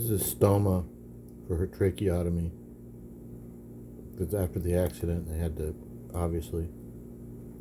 This is a stoma for her tracheotomy. Because after the accident, they had to, obviously,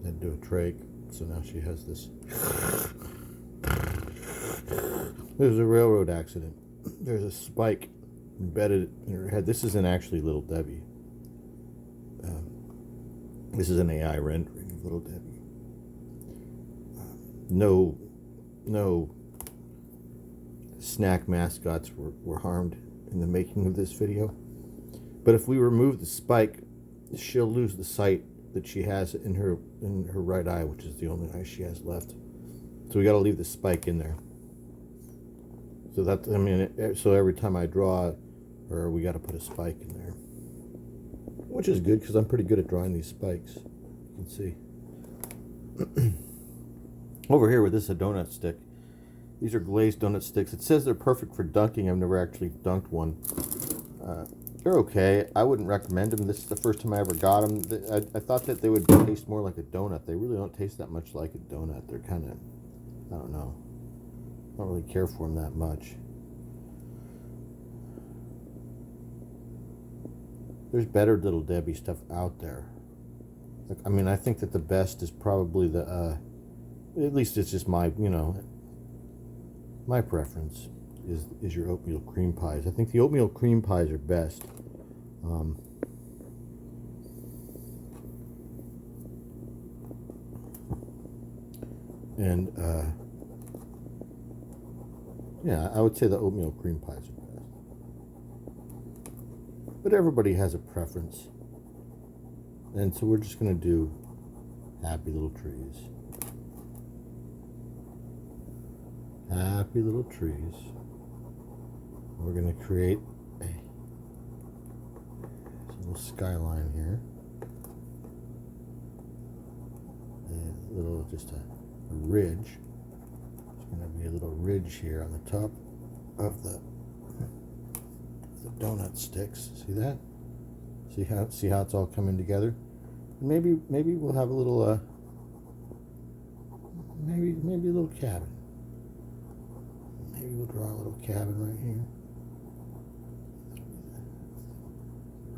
they had to do a trach. So now she has this. There's a railroad accident. There's a spike embedded in her head. This isn't actually Little Debbie. This is an AI rendering of Little Debbie. No snack mascots were harmed in the making of this video. But if we remove the spike, she'll lose the sight that she has in her right eye, which is the only eye she has left. So we got to leave the spike in there. So that, I mean, so every time I draw her, we got to put a spike in there, which is good because I'm pretty good at drawing these spikes. You can see. Over here with this, a donut stick. These are glazed donut sticks. It says they're perfect for dunking. I've never actually dunked one. They're okay. I wouldn't recommend them. This is the first time I ever got them. I thought that they would taste more like a donut. They really don't taste that much like a donut. They're kind of, I don't know. I don't really care for them that much. There's better Little Debbie stuff out there. Like, I mean, I think that the best is probably the, at least it's just my, my preference is your oatmeal cream pies. I think the oatmeal cream pies are best. Yeah, I would say the oatmeal cream pies are best. But everybody has a preference. And so we're just going to do happy little trees. Happy little trees. We're going to create a little skyline here. A little, just a ridge. There's going to be a little ridge here on the top of the donut sticks. See that? See how it's all coming together? Maybe we'll have a little maybe a little cabin. Maybe we'll draw a little cabin right here.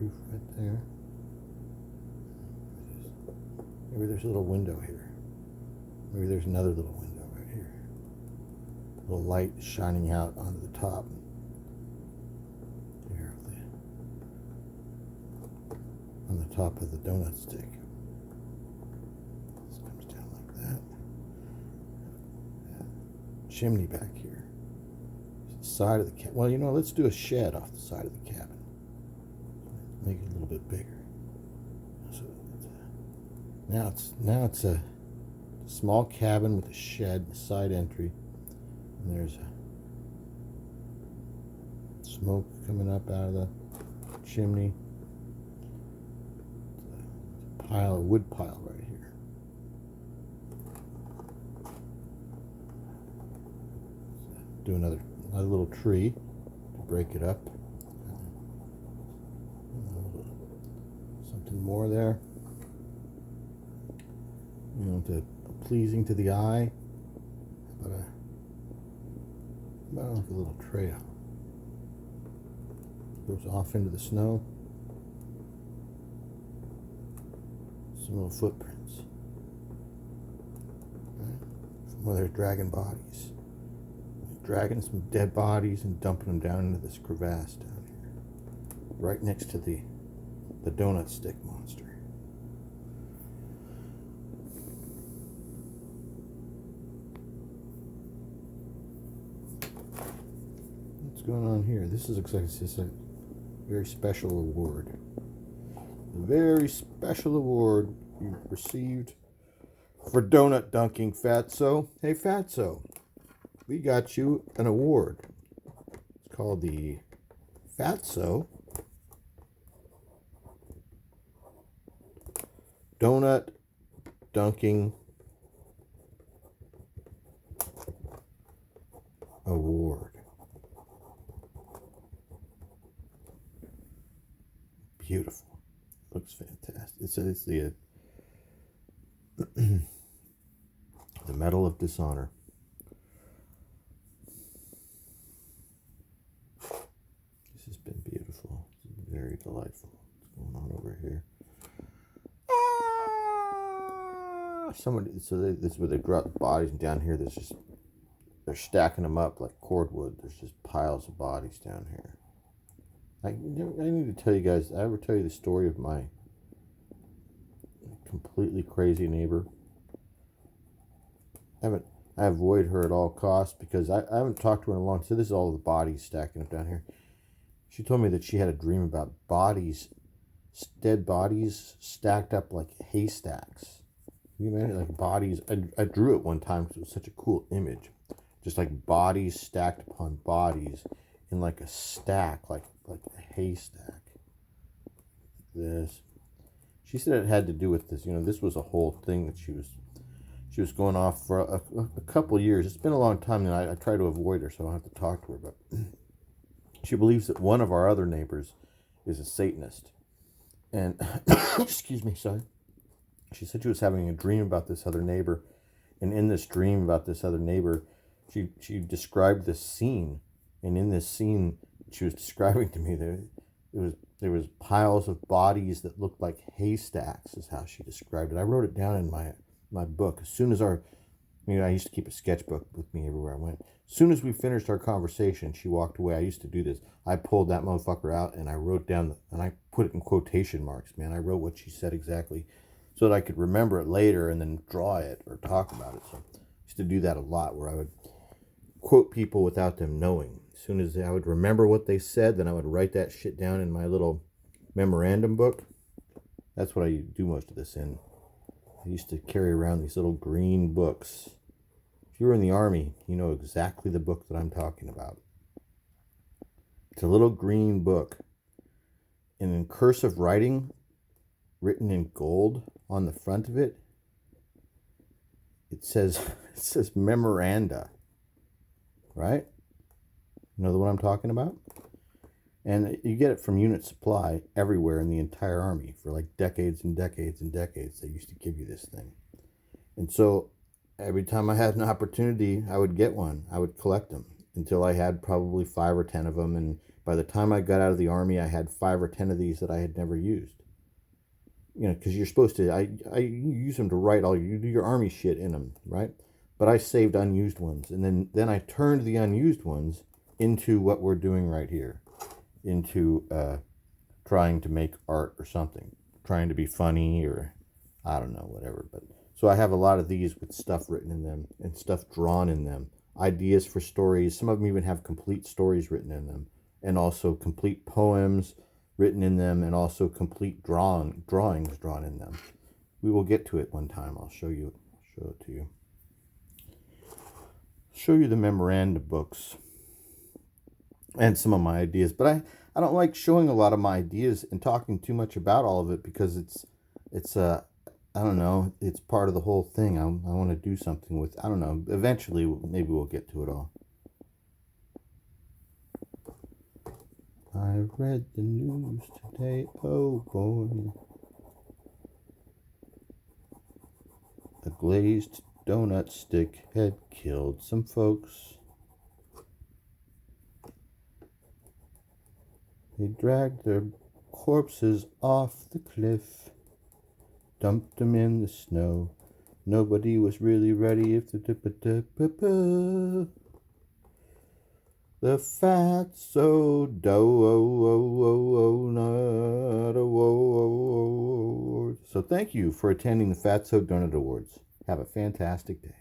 Roof right there. Maybe there's a little window here. Maybe there's another little window right here. A little light shining out onto the top. Here, on the top of the donut stick. This comes down like that. Chimney back here. Side of the cabin. Well, let's do a shed off the side of the cabin. Make it a little bit bigger. So now it's a small cabin with a shed, side entry, and there's smoke coming up out of the chimney. A wood pile right here. Do another little tree to break it up. Something more there. Pleasing to the eye. About like a little trail. Goes off into the snow. Some little footprints. Right? From where they're dragging bodies. Dragging some dead bodies and dumping them down into this crevasse down here. Right next to the donut stick monster. What's going on here? This looks like it's just a very special award. A very special award you received for donut dunking, Fatso. Hey, Fatso, we got you an award. It's called the Fatso Donut Dunking Award. Beautiful. Looks fantastic. It's the the Medal of Dishonor. delightful. What's going on over here? Somebody, this is where they drop the bodies, and down here they're stacking them up like cordwood. There's just piles of bodies down here. I need to tell you guys, I ever tell you the story of my completely crazy neighbor? I avoid her at all costs because I haven't talked to her in a long time. So this is all the bodies stacking up down here. She told me that she had a dream about dead bodies stacked up like haystacks. You imagine, like bodies. I drew it one time because it was such a cool image. Just like bodies stacked upon bodies in like a stack, like a haystack. This. She said it had to do with this. This was a whole thing that she was going off for a couple years. It's been a long time, and I try to avoid her so I don't have to talk to her. But she believes that one of our other neighbors is a Satanist. And, excuse me, sorry. She said she was having a dream about this other neighbor. And in this dream about this other neighbor, she described this scene. And in this scene, she was describing to me that there was piles of bodies that looked like haystacks, is how she described it. I wrote it down in my book. As soon as I used to keep a sketchbook with me everywhere I went. As soon as we finished our conversation, she walked away. I used to do this. I pulled that motherfucker out and I wrote down, and I put it in quotation marks, man. I wrote what she said exactly so that I could remember it later and then draw it or talk about it. So I used to do that a lot, where I would quote people without them knowing. As soon as I would remember what they said, then I would write that shit down in my little memorandum book. That's what I do most of this in. I used to carry around these little green books. If you were in the Army, you know exactly the book that I'm talking about. It's a little green book. And in cursive writing, written in gold on the front of it, it says memoranda. Right? You know the one I'm talking about? And you get it from Unit Supply everywhere in the entire Army for like decades and decades and decades. They used to give you this thing. And so every time I had an opportunity, I would get one. I would collect them until I had probably 5 or 10 of them. And by the time I got out of the Army, I had 5 or 10 of these that I had never used. Because you're supposed to, I use them to write you do your Army shit in them, right? But I saved unused ones. And then I turned the unused ones into what we're doing right here. Into trying to make art or something. Trying to be funny or I don't know, whatever. But so I have a lot of these with stuff written in them and stuff drawn in them. Ideas for stories. Some of them even have complete stories written in them. And also complete poems written in them. And also complete drawings drawn in them. We will get to it one time. I'll show it to you. Show you the memorandum books and some of my ideas, but I don't like showing a lot of my ideas and talking too much about all of it because it's I don't know, it's part of the whole thing. I want to do something with, I don't know, eventually maybe we'll get to it all. I read the news today, oh boy. A glazed donut stick had killed some folks. They dragged their corpses off the cliff, dumped them in the snow. Nobody was really ready if the Fatso Donut Awards. So thank you for attending the Fatso Donut Awards. Have a fantastic day.